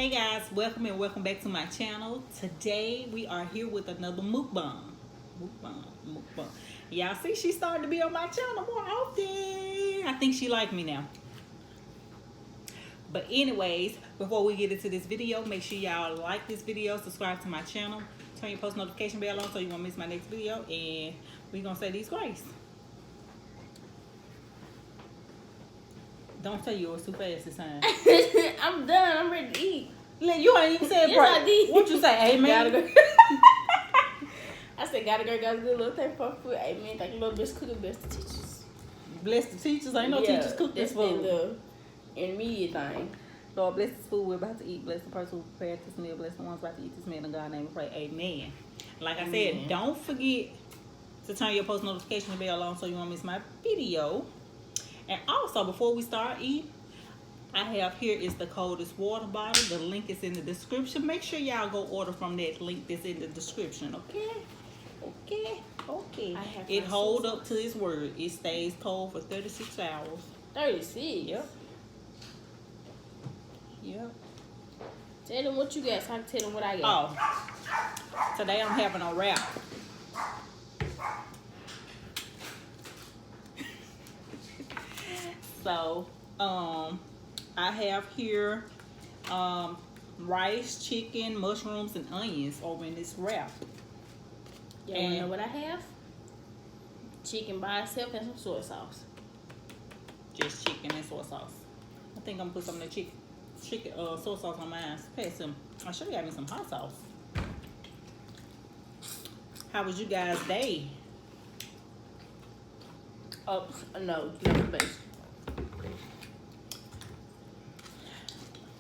Hey guys, welcome and welcome back to my channel. Today we are here with another mukbang. Mukbang. Y'all see she's starting to be on my channel more often. I think she like me now. But anyways, before we get into this video, make sure y'all like this video, subscribe to my channel, turn your post notification bell on so you won't miss my next video, and we're gonna say these grace. Don't say yours too fast this time. I'm done. I'm ready to eat. You ain't even said Yes, break. I did. What you say, amen? Gotta go. I said, gotta go, got a good little thing for food. Amen. Thank you, Lord, best cooking, best the teachers. Bless the teachers. Ain't no teachers cook this food. That's the intermediate thing. Lord, bless this food we're about to eat. Bless the person who prepared this meal. Bless the ones about to eat this meal. In God's name we pray. Amen. Like I said, don't forget to turn your post notification bell on so you won't miss my video. And also, before we start eating, I have here is the coldest water bottle. The link is in the description. Make sure y'all go order from that link that's in the description, okay? Okay. It hold up to its word. It stays cold for 36 hours. 36? Yep. Tell them what you got so I can tell them what I got. Oh. Today I'm having a wrap. So, I have here rice, chicken, mushrooms, and onions over in this wrap. Y'all wanna know what I have? Chicken by itself and some soy sauce. Just chicken and soy sauce. I think I'm gonna put some of the chicken soy sauce on mine. Pass some. I should have got me some hot sauce. How was you guys' day? Oh, no, nothing base.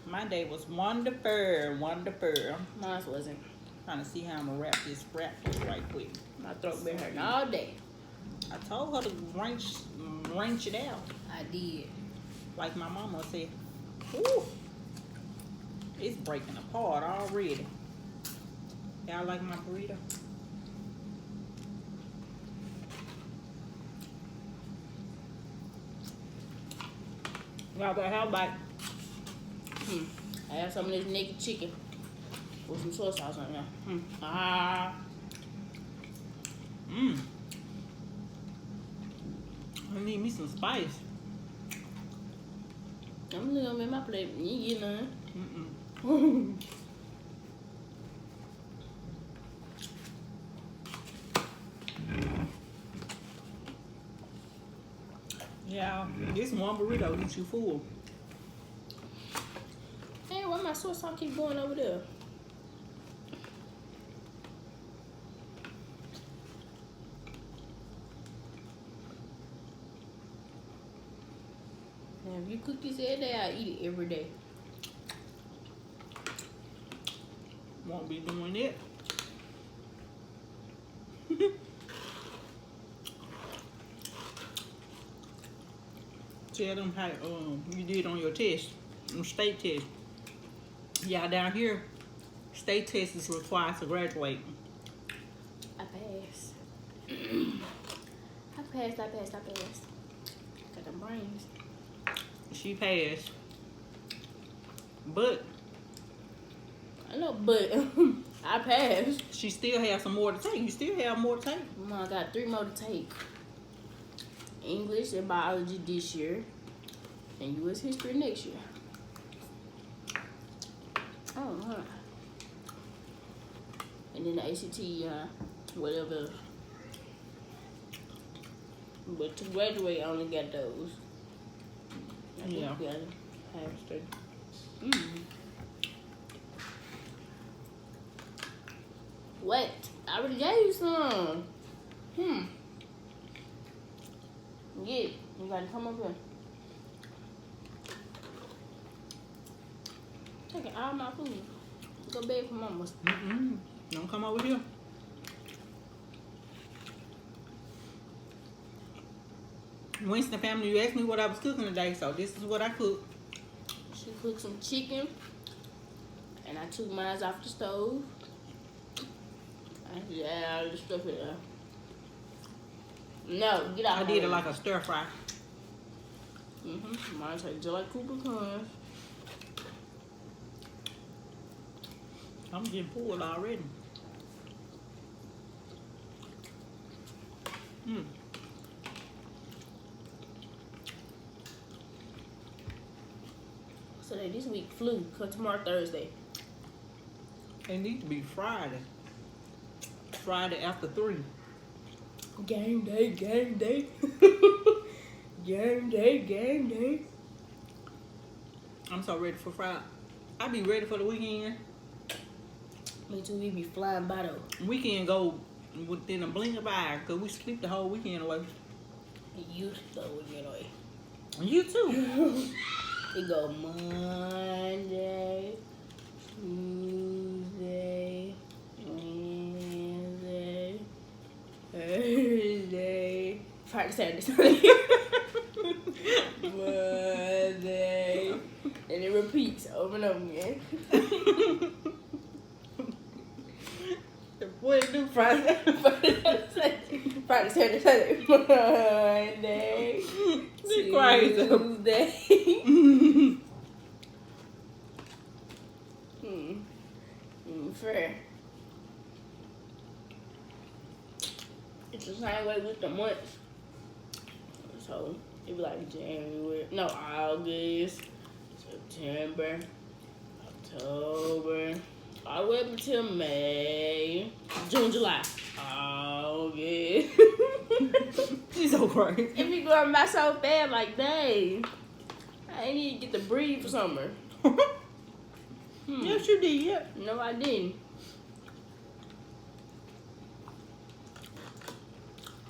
My day was wonderful. Mine wasn't. Trying to see how I'm gonna wrap this right quick. My throat been hurting all day. I told her to wrench it out. I did. Like my mama said. Woo! It's breaking apart already. Y'all like my burrito? Y'all better have like I have some of this naked chicken with some soy sauce on there. I need me some spice. I'm gonna make my plate. You ain't get none. Yeah, this one burrito gets you full. Hey, why my soy sauce keep going over there? Now, if you cook this every day, I eat it every day. Won't be doing it. Tell them how you did on your test, on state test. Yeah, down here, state test is required to graduate. I passed. I passed. Got them brains. She passed. But I know, but I passed. she still has some more to take. You still have more to take. I got 3 more to take. English and biology this year, and U.S. history next year. Oh, huh. And then the ACT, whatever. But to graduate, I only got those. I think Yeah. we gotta have straight. What? I already gave you some. Yeah, you gotta come up here. Taking all my food. Go beg for mama. Don't come over here. Winston family, you asked me what I was cooking today, so this is what I cooked. She cooked some chicken, and I took mine off the stove. I add all the stuff in there. No, get out. I did it like a stir fry. Mine tastes just like Cooper Crumbs. I'm getting full already. Mm. So this week flew, cause tomorrow Thursday. It needs to be Friday. Friday after 3. Game day, game day. Game day, game day. I'm so ready for Friday. I be ready for the weekend. Me too, we be flying by though. Weekend go within a blink of an eye, cause we sleep the whole weekend away. You though, weekend away. You too. It go Monday, Tuesday, Wednesday, Thursday, Friday, Saturday, Sunday, Monday, and it repeats over and over again. What it do Friday? Friday, Saturday, Sunday, Monday, Be crazy. Tuesday. Fair. It's the same way with the months. So it be like January, no, August, September, October, all the way up until May, June, July, August. She's so crazy. It be going by so bad, like, dang, I ain't need to get to breathe for summer. Yes, you did. Yeah. No, I didn't.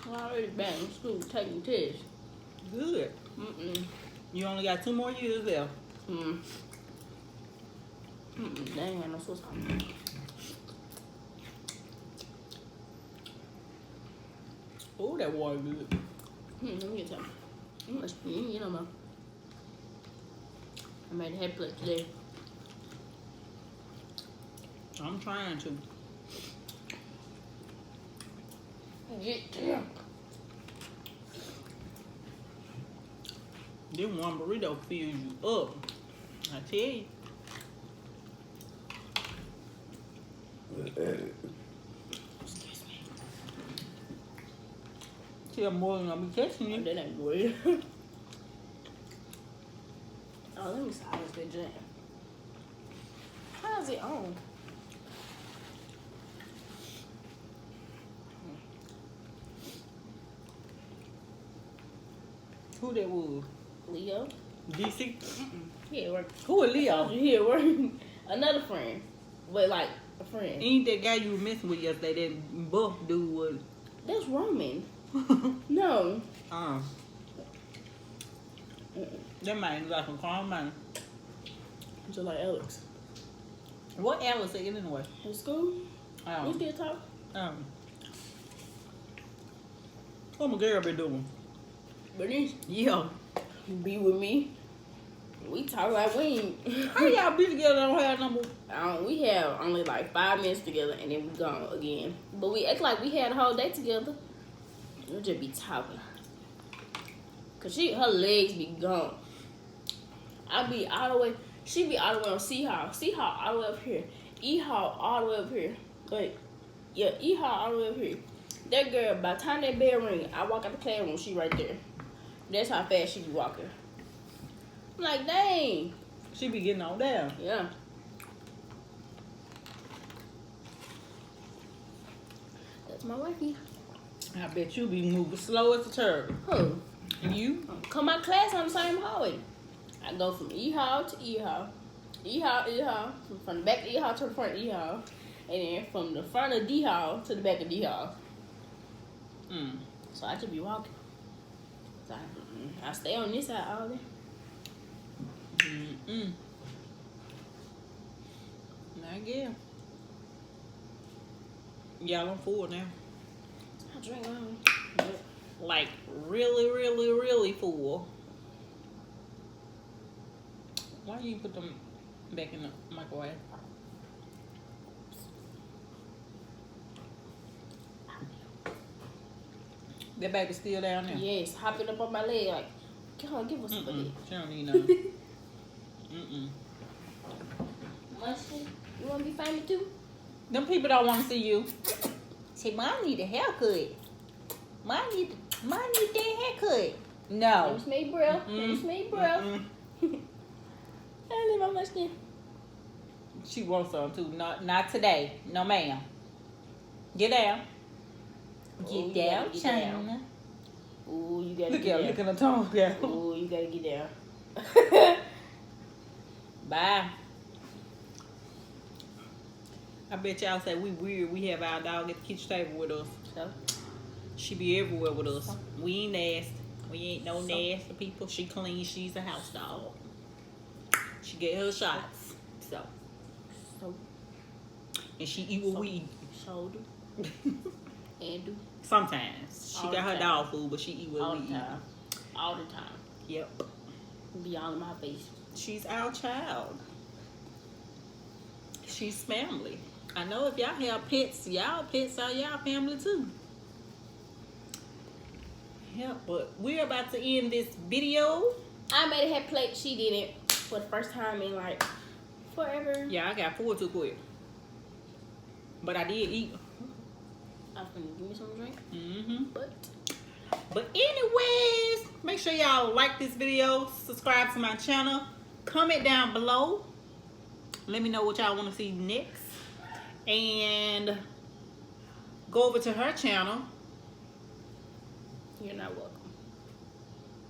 I already back in school taking tests. Good. You only got 2 more years left. Dang, I know so something. Oh, that water good. Let me get some. You know, man. I made a head plate today. I'm trying to. Yeah. This one burrito fills you up. I tell you. Excuse me. Tell more than I'll be catching you. That ain't good. Oh, let me silence that jam. How's it on? Who that was? Leo? DC? He at work. Who is Leo? He at work. Another friend. But like a friend. Ain't that guy you were messing with yesterday, that buff dude was? That's Roman. No. That man like a calm man. Just like Alex. What Alex said anyway? In school? We still talk? What my girl been doing? Bernice, Yeah. be with me. We talk like we ain't. How y'all be together and don't have no more? We have only like 5 minutes together and then we gone again. But we act like we had a whole day together. We'll just be talking. Cause her legs be gone. I be all the way, she be all the way on C-Hall. C-Hall all the way up here. E-Hall all the way up here. Wait, yeah, E-Hall all the way up here. That girl, by the time that bell ring, I walk out the classroom, she right there. That's how fast she be walking. I'm like, dang. She be getting on down. Yeah. That's my wifey. I bet you be moving slow as a turtle. Who? You? Come my class on the same hallway. I go from E-Hall to E-Hall. E-Hall, E-Hall. From the back of E-Hall to the front of E-Hall. And then from the front of D-Hall to the back of D-Hall. So I just be walking. So I stay on this side all day. I guess. Y'all on full now. I drink on. Like really, really, really full. Why you put them back in the microwave? That baby still down there? Yes, hopping up on my leg like, come on, give us some of it. She don't need none. Mushy? You want to be famous too? Them people don't want to see you. Say, Mom need a haircut. Mom need that haircut. No. Let me smell your breath. Let me smell your breath. I live on my skin. She wants some too. Not today. No, ma'am. Get down. Get down, China. Ooh, you gotta Look get at down. Look at her tongue down. Ooh, you gotta get down. Bye. I bet y'all say we weird. We have our dog at the kitchen table with us. So, She be everywhere with us. We ain't nasty. We ain't no nasty people. She clean. She's a house dog. She get her shots. So. And she eat what we eat. So do. And do. Sometimes. She All got the her time. dog food, but she eat what All we the eat. time. All the time. Yep. Be all in my face. She's our child. She's family. I know if y'all have pets are y'all family too. Yeah, but we're about to end this video. I made a head plate. She did it for the first time in like forever. Yeah, I got full too quick. But I did eat. I was gonna give me some drink. Mm-hmm. But anyways, make sure y'all like this video, subscribe to my channel, comment down below. Let me know what y'all want to see next. And go over to her channel. you're not welcome.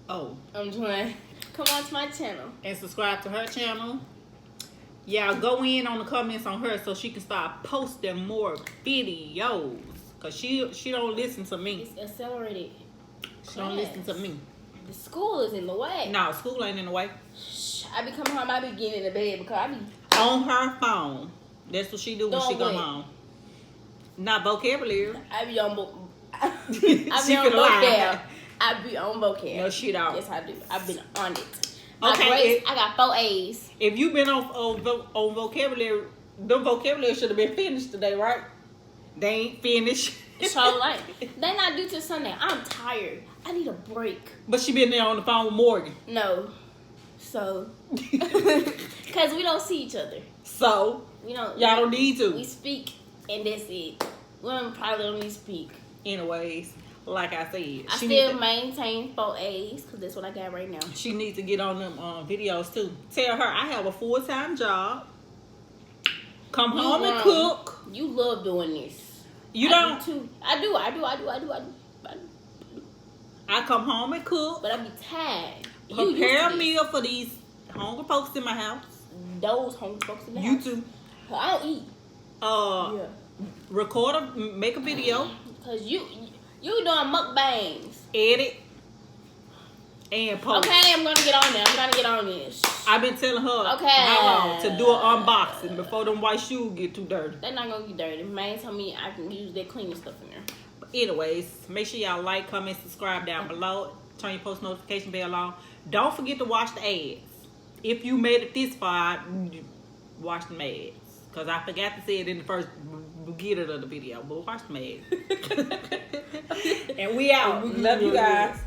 Oh, I'm trying. Come on to my channel. and subscribe to her channel. Y'all go in on the comments on her so she can start posting more videos. Cause she don't listen to me. It's accelerated. She don't listen to me. The school is in the way. No, school ain't in the way. Shh. I be coming home. I be getting in the bed because I be On her phone. That's what she do when she come home. Not vocabulary. I be on I be She on can lie. vocab. I be on vocab. No, she don't. Yes, I do. I've been on it. Okay, Grades, I got 4 A's. If you been on vocabulary, the vocabulary should have been finished today, right? They ain't finished. So like, they not due till Sunday. I'm tired. I need a break. But she been there on the phone with Morgan. No. So, because we don't see each other. So, We don't. y'all don't need We to. speak and that's it. We probably don't need to speak. Anyways, like I said, I she still maintain 4 A's because that's what I got right now. She needs to get on them videos too. Tell her I have a full-time job. Come home and cook. You love doing this. You I don't. do too. I do. I come home and cook. But I be tired. Prepare a meal for these hungry folks in my house. Those hungry folks in the You house. too. I don't eat. Record make a video, Cause you doing mukbangs. edit, and post. Okay, I'm gonna get on there. I'm gonna get on this. I've been telling her to do an unboxing before them white shoes get too dirty. They're not gonna get dirty. Man told me I can use their cleaning stuff in there. But anyways, make sure y'all like, comment, subscribe down below. Turn your post notification bell on. Don't forget to watch the ads. If you made it this far, watch the ads. Because I forgot to say it in the first beginning of the video. But watch the ads. And we out. Love you guys.